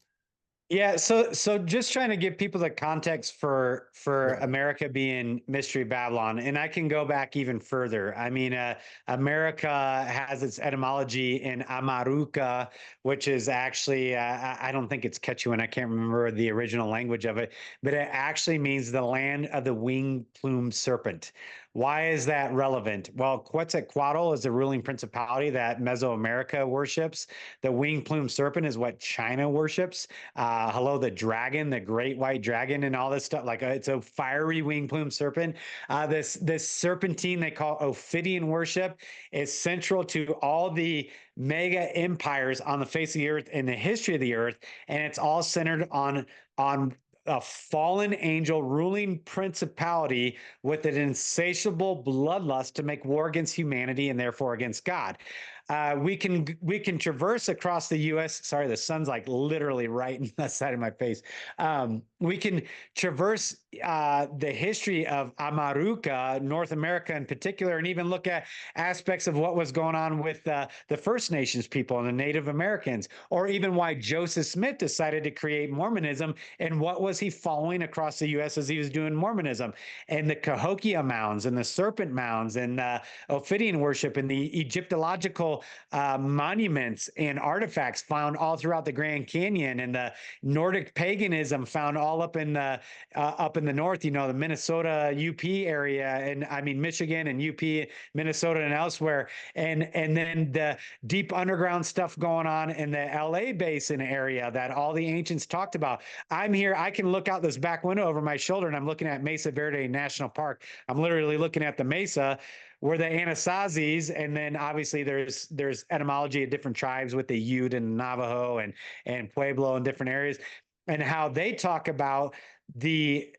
Yeah, so just trying to give people the context for America being Mystery Babylon, and I can go back even further. I mean, America has its etymology in Amaruka, which is actually I don't think it's Quechua, and I can't remember the original language of it, but it actually means the land of the winged plumed serpent. Why is that relevant? Well, Quetzalcoatl is the ruling principality that Mesoamerica worships. The winged plumed serpent is what China worships. Hello, the dragon, the great white dragon, and all this stuff. Like it's a fiery winged plumed serpent. This serpentine they call Ophidian worship is central to all the mega empires on the face of the earth in the history of the earth, and it's all centered on a fallen angel ruling principality with an insatiable bloodlust to make war against humanity and therefore against God. We can traverse across the U.S. Sorry, the sun's like literally right in the side of my face. We can traverse the history of Amaruka, North America in particular, and even look at aspects of what was going on with the First Nations people and the Native Americans, or even why Joseph Smith decided to create Mormonism and what was he following across the U.S. as he was doing Mormonism, and the Cahokia mounds and the serpent mounds and Ophidian worship and the Egyptological monuments and artifacts found all throughout the Grand Canyon, and the Nordic paganism found all up in the north, the Minnesota UP area, and I mean Michigan and UP, Minnesota and elsewhere, and then the deep underground stuff going on in the LA basin area that all the ancients talked about. I'm here, I can look out this back window over my shoulder and I'm looking at Mesa Verde National Park. I'm literally looking at the Mesa where the Anasazis, and then obviously there's etymology of different tribes with the Ute and Navajo and Pueblo in different areas, and how they talk about the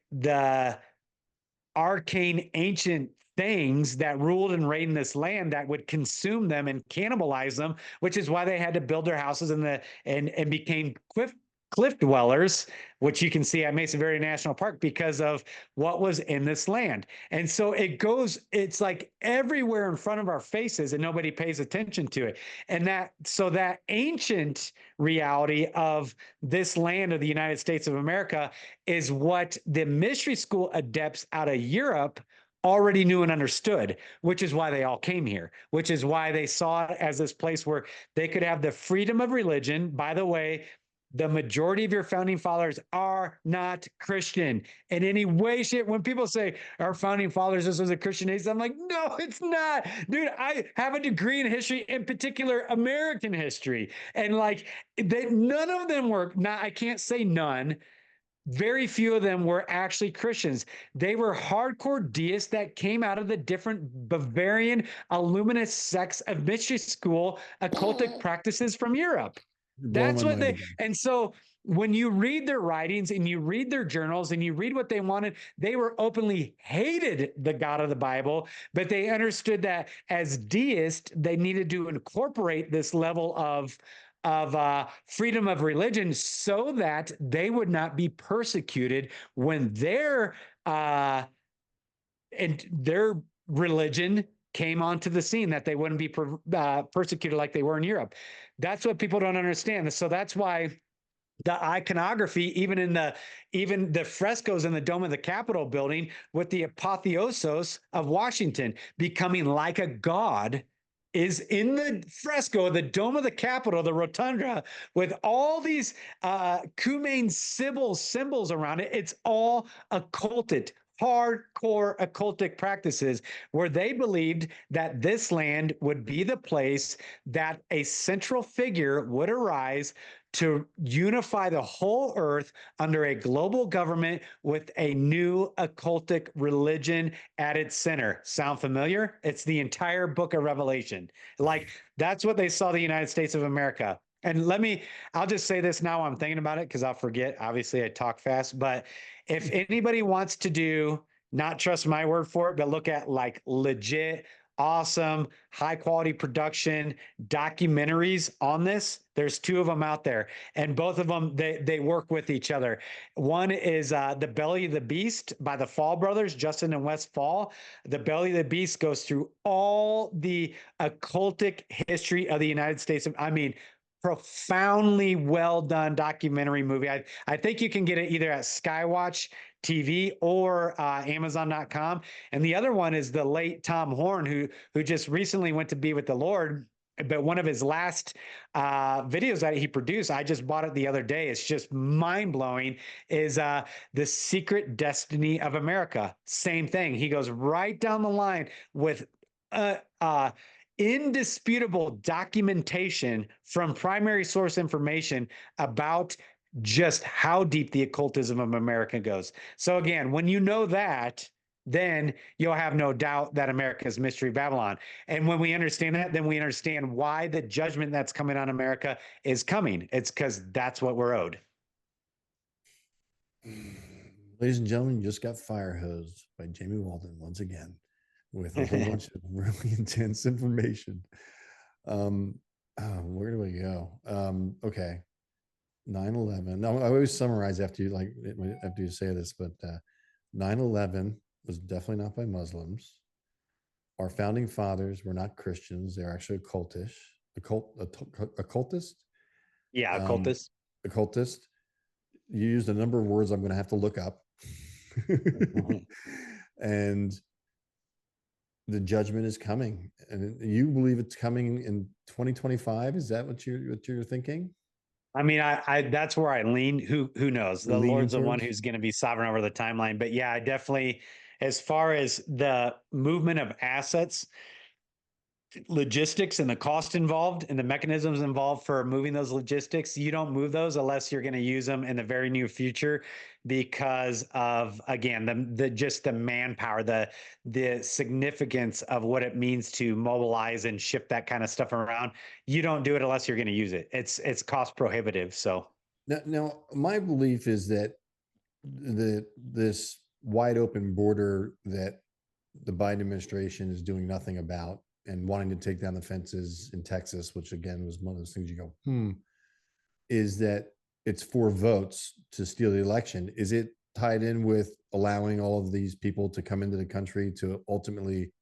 arcane ancient things that ruled and reigned this land that would consume them and cannibalize them, which is why they had to build their houses and became cliff dwellers, which you can see at Mesa Verde National Park, because of what was in this land. And so it's like everywhere in front of our faces and nobody pays attention to it. And that ancient reality of this land of the United States of America is what the mystery school adepts out of Europe already knew and understood, which is why they all came here, which is why they saw it as this place where they could have the freedom of religion. By the way, the majority of your founding fathers are not Christian in any way, shape. When people say our founding fathers, this was a Christian nation, I'm like, no, it's not. Dude, I have a degree in history, in particular American history. And like, none of them were, I can't say none. Very few of them were actually Christians. They were hardcore deists that came out of the different Bavarian Illuminist sects of mystery school occultic practices from Europe. That's what and so when you read their writings and you read their journals and you read what they wanted, they were openly hated the God of the Bible, but they understood that as deists, they needed to incorporate this level of freedom of religion so that they would not be persecuted when their religion came onto the scene, that they wouldn't be persecuted like they were in Europe. That's what people don't understand. So that's why the iconography, even the frescoes in the Dome of the Capitol building with the apotheosis of Washington becoming like a god, is in the fresco of the Dome of the Capitol, the rotunda, with all these Cumane symbols around it. It's all occulted, hardcore occultic practices, where they believed that this land would be the place that a central figure would arise to unify the whole earth under a global government with a new occultic religion at its center. Sound familiar? It's the entire book of Revelation. Like, that's what they saw the United States of America. And I'll just say this now, I'm thinking about it because I'll forget. Obviously, I talk fast, but if anybody wants to do, not trust my word for it, but look at like legit, awesome, high quality production documentaries on this, there's two of them out there, and both of them, they work with each other. One is The Belly of the Beast by the Fall brothers, Justin and Wes Fall. The Belly of the Beast goes through all the occultic history of the United States. I mean, profoundly well done documentary movie. I think you can get it either at Skywatch TV or Amazon.com. And the other one is the late Tom Horn, who just recently went to be with the Lord. But one of his last videos that he produced, I just bought it the other day. It's just mind blowing. Is The Secret Destiny of America. Same thing. He goes right down the line with indisputable documentation from primary source information about just how deep the occultism of America goes. So again, when you know that, then you'll have no doubt that America is Mystery Babylon. And when we understand that, then we understand why the judgment that's coming on America is coming. It's because that's what we're owed. Ladies and gentlemen, you just got fire hosed by Jamie Walden once again with a whole bunch of really intense information. Where do we go? Okay. 9/11. No, I always summarize after you say this, but 9/11 was definitely not by Muslims. Our founding fathers were not Christians; they're actually occultist. Yeah, occultist. Occultist. You used a number of words I'm going to have to look up, and the judgment is coming. And you believe it's coming in 2025? Is that what you're thinking? I mean, I that's where I lean. Who knows? The Lord's the one who's going to be sovereign over the timeline. But yeah, I definitely, as far as the movement of assets, logistics and the cost involved and the mechanisms involved for moving those logistics, you don't move those unless you're going to use them in the very near future because of, again, the just the manpower, the significance of what it means to mobilize and ship that kind of stuff around. You don't do it unless you're going to use it. It's cost prohibitive. So now my belief is that this wide open border that the Biden administration is doing nothing about and wanting to take down the fences in Texas, which again was one of those things you go, is that it's 4 votes to steal the election. Is it tied in with allowing all of these people to come into the country to ultimately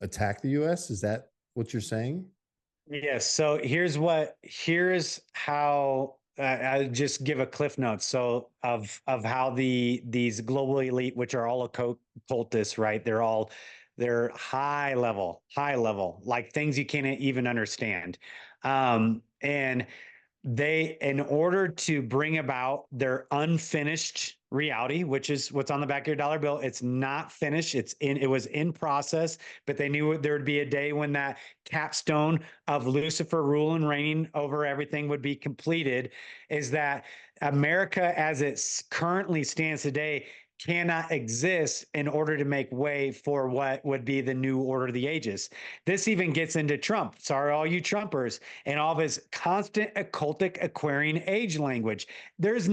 attack the US? Is that what you're saying? yes. So here's how I'll just give a cliff note. So of how these global elite, which are all occultists, right? They're high level, like things you can't even understand. And they, in order to bring about their unfinished reality, which is what's on the back of your dollar bill, it's not finished. It was in process, but they knew there would be a day when that capstone of Lucifer rule and reigning over everything would be completed. Is that America, as it currently stands today, cannot exist in order to make way for what would be the new order of the ages. This even gets into Trump. Sorry, all you Trumpers, and all of his constant occultic Aquarian age language. There's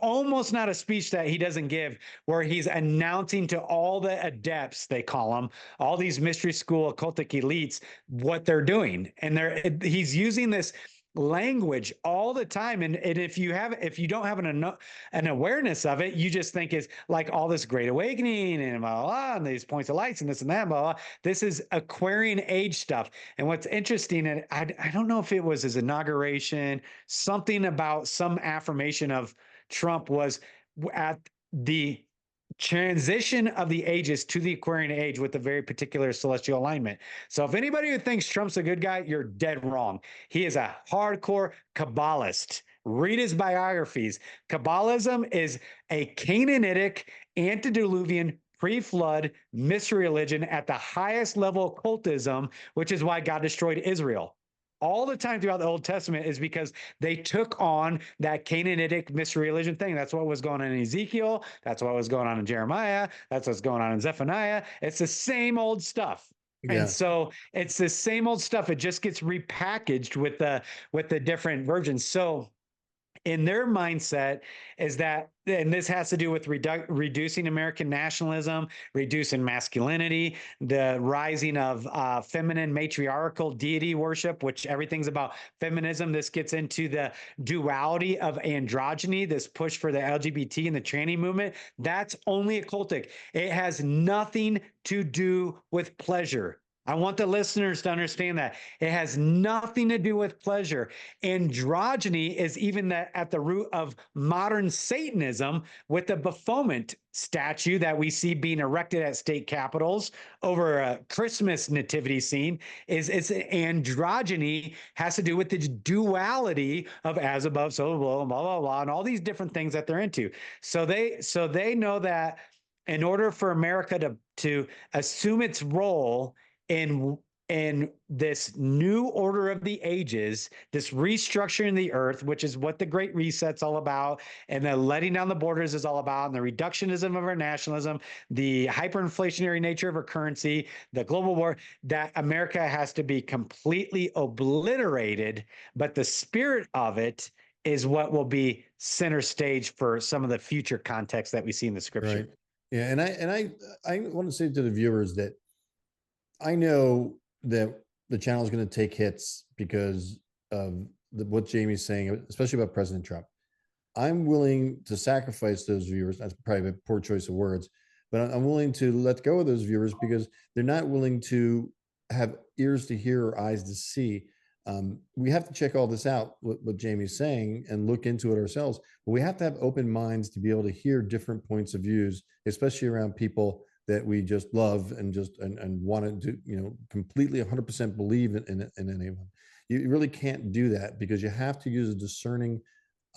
almost not a speech that he doesn't give where he's announcing to all the adepts, they call them, all these mystery school occultic elites, what they're doing. And he's using this language all the time, and if you don't have an awareness of it, you just think it's like all this great awakening and blah, blah, blah, and these points of lights and this and that, blah, blah. This is Aquarian age stuff. And what's interesting, and I don't know if it was his inauguration, something about some affirmation of Trump was at the transition of the ages to the Aquarian age with a very particular celestial alignment. So if anybody who thinks Trump's a good guy, you're dead wrong. He is a hardcore Kabbalist. Read his biographies. Kabbalism is a Canaanitic, antediluvian, pre-flood mystery religion at the highest level of occultism, which is why God destroyed Israel. all the time throughout the Old Testament is because they took on that Canaanitic mystery religion thing. That's what was going on in Ezekiel. That's what was going on in Jeremiah. That's what's going on in Zephaniah. It's the same old stuff. And Yeah. so it's the same old stuff. It just gets repackaged with the different versions. So in their mindset is that, and this has to do with reducing American nationalism, reducing masculinity, the rising of feminine matriarchal deity worship, which everything's about feminism. This gets into the duality of androgyny, this push for the LGBT and the tranny movement. That's only occultic. It has nothing to do with pleasure. I want the listeners to understand that it has nothing to do with pleasure. Androgyny is even at the root of modern Satanism, with the Baphomet statue that we see being erected at state capitals over a Christmas nativity scene. It's androgyny has to do with the duality of as above, so below, blah blah blah, and all these different things that they're into. So they know that in order for America to assume its role in this new order of the ages, this restructuring the earth, which is what the Great Reset's all about, and the letting down the borders is all about, and the reductionism of our nationalism, the hyperinflationary nature of our currency, the global war, that America has to be completely obliterated, but the spirit of it is what will be center stage for some of the future context that we see in the scripture. Right. Yeah. I want to say to the viewers that I know that the channel is going to take hits because of what Jamie's saying, especially about President Trump. I'm willing to sacrifice those viewers. That's probably a poor choice of words, but I'm willing to let go of those viewers because they're not willing to have ears to hear or eyes to see. We have to check all this out, what Jamie's saying, and look into it ourselves. But we have to have open minds to be able to hear different points of views, especially around people that we just love and wanted to, completely 100% believe in anyone. You really can't do that because you have to use a discerning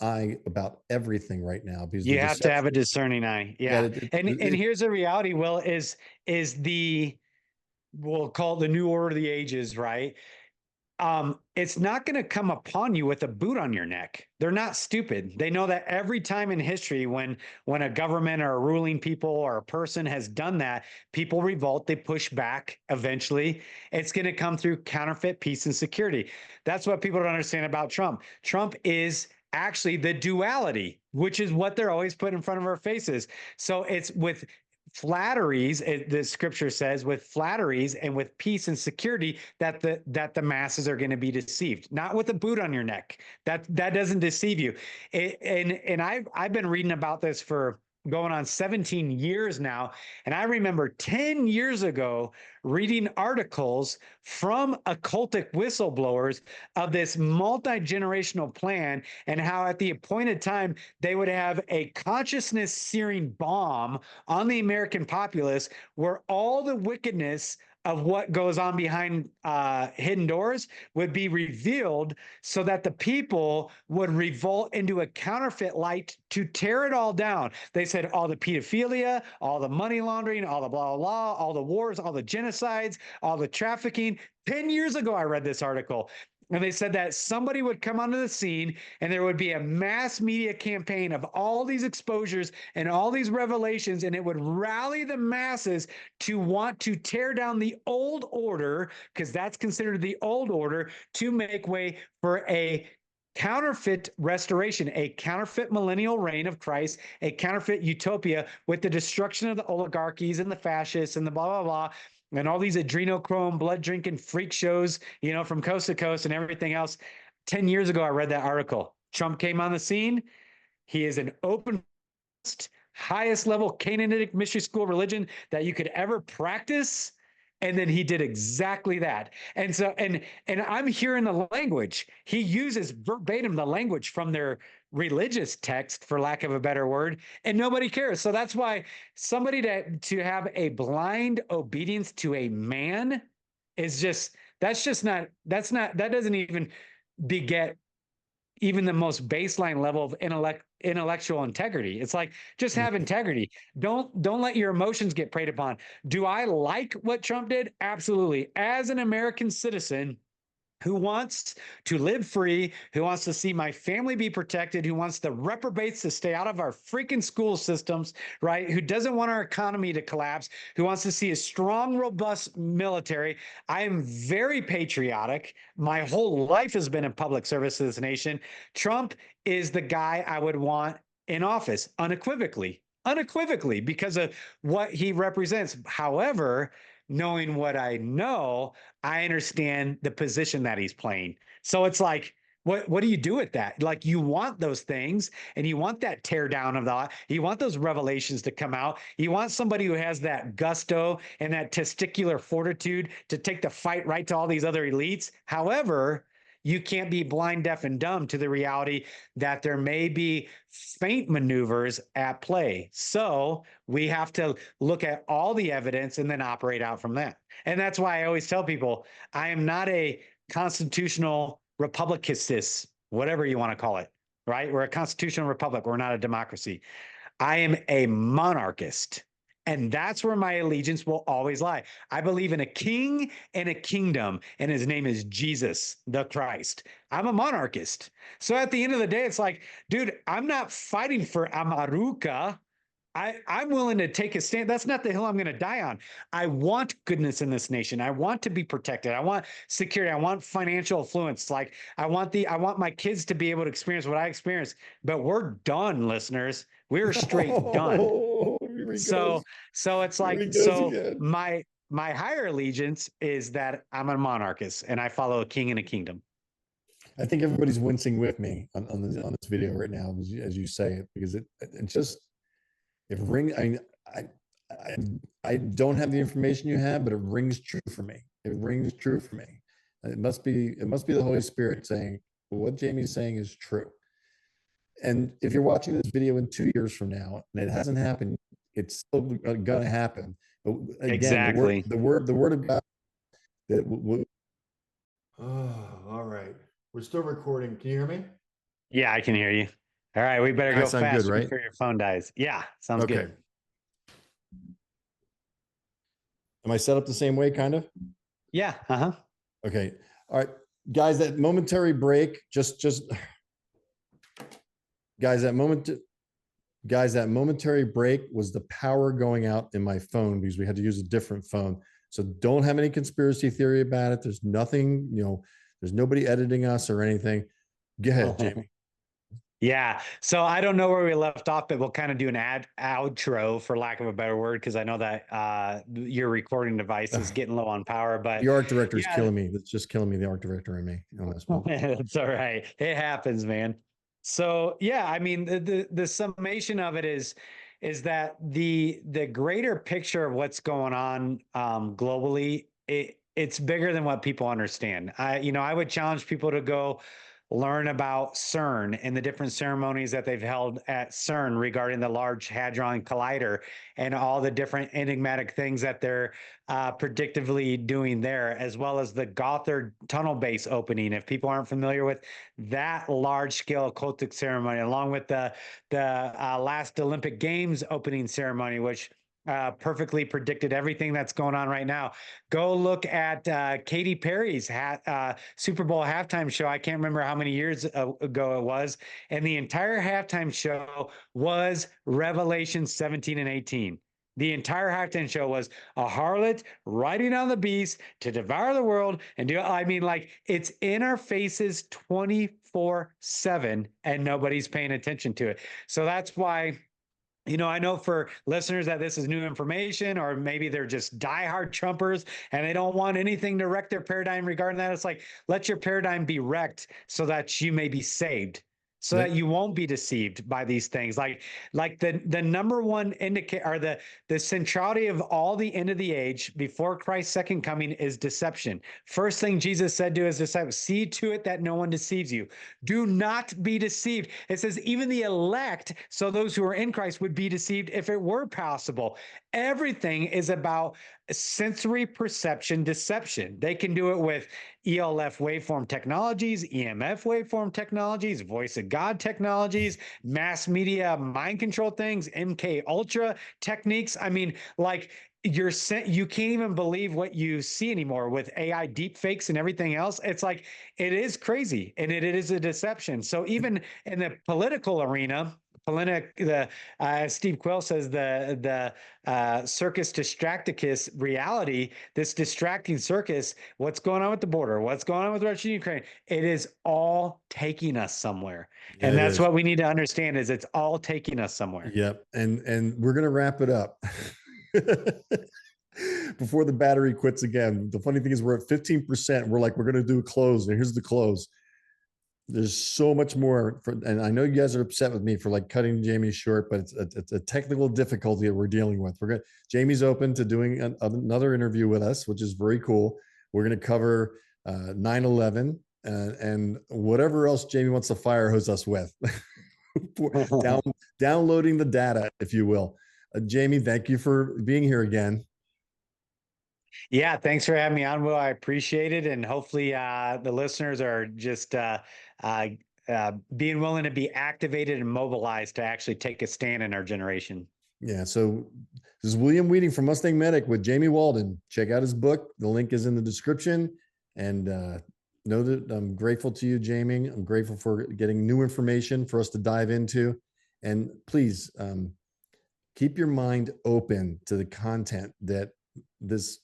eye about everything right now, because you have to have a discerning eye. Yeah. And here's the reality, Will, is we'll call it the new order of the ages, right? It's not going to come upon you with a boot on your neck. They're not stupid. They know that every time in history when a government or a ruling people or a person has done that, people revolt, they push back eventually. It's going to come through counterfeit peace and security. That's what people don't understand about Trump. Trump is actually the duality, which is what they're always put in front of our faces. So it's with flatteries, the scripture says, with flatteries and with peace and security, that the masses are going to be deceived, not with a boot on your neck. That doesn't deceive you. And I've been reading about this for going on 17 years now. And I remember 10 years ago reading articles from occultic whistleblowers of this multi-generational plan and how at the appointed time they would have a consciousness searing bomb on the American populace where all the wickedness of what goes on behind hidden doors would be revealed, so that the people would revolt into a counterfeit light to tear it all down. They said all the pedophilia, all the money laundering, all the blah, blah, blah, all the wars, all the genocides, all the trafficking. 10 years ago, I read this article. And they said that somebody would come onto the scene and there would be a mass media campaign of all these exposures and all these revelations, and it would rally the masses to want to tear down the old order, because that's considered the old order, to make way for a counterfeit restoration, a counterfeit millennial reign of Christ, a counterfeit utopia with the destruction of the oligarchies and the fascists and the blah, blah, blah, and all these adrenochrome, blood drinking freak shows, from coast to coast and everything else. 10 years ago, I read that article. Trump came on the scene. He is an open, highest level Canaanitic mystery school religion that you could ever practice. And then he did exactly that. And so, and I'm hearing the language. He uses verbatim the language from their religious text, for lack of a better word, and nobody cares. So that's why somebody to have a blind obedience to a man is that doesn't even beget even the most baseline level of intellectual integrity. It's like, just have integrity. Don't let your emotions get preyed upon. Do I like what Trump did? Absolutely. As an American citizen, who wants to live free, who wants to see my family be protected, who wants the reprobates to stay out of our freaking school systems, right? Who doesn't want our economy to collapse, who wants to see a strong, robust military. I am very patriotic. My whole life has been in public service to this nation. Trump is the guy I would want in office unequivocally, because of what he represents. However, knowing what I know, I understand the position that he's playing. So it's like, what do you do with that? Like, you want those things, and you want that tear down of you want those revelations to come out. You want somebody who has that gusto and that testicular fortitude to take the fight right to all these other elites. However, you can't be blind, deaf, and dumb to the reality that there may be feint maneuvers at play. So we have to look at all the evidence and then operate out from that. And that's why I always tell people, I am not a constitutional republicist, whatever you want to call it, right? We're a constitutional republic. We're not a democracy. I am a monarchist. And that's where my allegiance will always lie. I believe in a king and a kingdom, and his name is Jesus the Christ. I'm a monarchist. So at the end of the day, it's like, dude, I'm not fighting for Amaruka. I'm willing to take a stand. That's not the hill I'm going to die on. I want goodness in this nation. I want to be protected. I want security. I want financial affluence. Like, I want my kids to be able to experience what I experienced. But we're done, listeners. We're straight done. So it's like, so my higher allegiance is that I'm a monarchist and I follow a king and a kingdom. I think everybody's wincing with me on this video right now as you say it, because it just, it rings. I mean, I don't have the information you have, but it rings true for me. It rings true for me. It must be the Holy Spirit saying, well, what Jamie's saying is true. And if you're watching this video in 2 years from now and it hasn't happened, it's still going to happen. But again, exactly. The word of God. All right. We're still recording. Can you hear me? Yeah, I can hear you. All right, we better go fast, right? before your phone dies. Yeah, sounds good. Am I set up the same way, kind of? Yeah. Okay. All right, guys. That momentary break, guys. That momentary break was the power going out in my phone because we had to use a different phone. So don't have any conspiracy theory about it. There's nothing, there's nobody editing us or anything. Go ahead, Jamie. Yeah. So I don't know where we left off, but we'll kind of do an outro, for lack of a better word, because I know that your recording device is getting low on power. But the art director is killing me. It's just killing me, the art director and me on this one. It's all right. It happens, man. So yeah, I mean, the summation of it is that the greater picture of what's going on globally, it's bigger than what people understand. I would challenge people to go learn about CERN and the different ceremonies that they've held at CERN regarding the Large Hadron Collider and all the different enigmatic things that they're predictively doing there, as well as the Gothard tunnel base opening. If people aren't familiar with that large scale occultic ceremony, along with the last Olympic Games opening ceremony, which perfectly predicted everything that's going on right now. Go look at Katy Perry's Super Bowl halftime show. I can't remember how many years ago it was. And the entire halftime show was Revelation 17 and 18. The entire halftime show was a harlot riding on the beast to devour the world. And it's in our faces 24/7, and nobody's paying attention to it. So that's why, I know for listeners that this is new information, or maybe they're just diehard Trumpers and they don't want anything to wreck their paradigm regarding that. It's like, let your paradigm be wrecked so that you may be saved, so that you won't be deceived by these things. Like the number one indicator, or the centrality of all the end of the age before Christ's second coming, is deception. First thing Jesus said to his disciples, see to it that no one deceives you. Do not be deceived. It says even the elect, so those who are in Christ, would be deceived if it were possible. Everything is about sensory perception deception. They can do it with ELF waveform technologies, EMF waveform technologies, voice of God technologies, mass media mind control things, MK Ultra techniques. I mean, you can't even believe what you see anymore with AI deep fakes and everything else. It's like it is crazy and it is a deception. So even in the political arena, the Steve Quill says the circus distracticus reality, this distracting circus, what's going on with the border, what's going on with Russia and Ukraine, it is all taking us somewhere. Yeah, And it that's is. what we need to understand is it's all taking us somewhere. Yep. And we're gonna wrap it up. Before the battery quits again. The funny thing is we're at 15%. We're like, we're gonna do a close, and here's the close. There's so much more and I know you guys are upset with me for like cutting Jamie short, but it's a technical difficulty that we're dealing with. Jamie's open to doing another interview with us, which is very cool. We're going to cover 9/11 and whatever else Jamie wants to fire hose us with. Down, downloading the data, if you will. Jamie, thank you for being here again. Yeah, thanks for having me on, Will. I appreciate it, and hopefully, the listeners are just uh, being willing to be activated and mobilized to actually take a stand in our generation. Yeah, so this is William Weeding from MustangMedic with Jamie Walden. Check out his book. The link is in the description. And know that I'm grateful to you, Jamie. I'm grateful for getting new information for us to dive into. And please keep your mind open to the content that this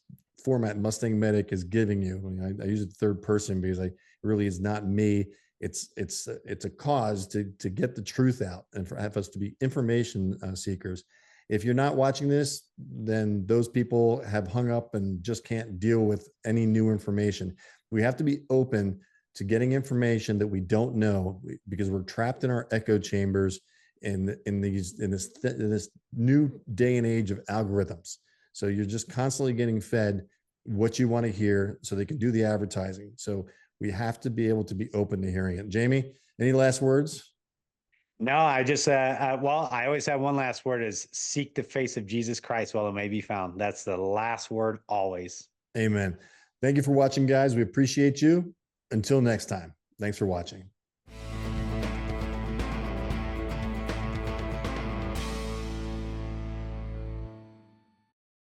format MustangMedic is giving you. I use it third person because it really is not me. It's a cause to get the truth out and for have us to be information seekers. If you're not watching this, then those people have hung up and just can't deal with any new information. We have to be open to getting information that we don't know because we're trapped in our echo chambers in this new day and age of algorithms. So you're just constantly getting fed what you want to hear so they can do the advertising. So we have to be able to be open to hearing it. Jamie, any last words? No, I just well, I always have one last word: is seek the face of Jesus Christ while it may be found. That's the last word always. Amen. Thank you for watching, guys. We appreciate you. Until next time, thanks for watching.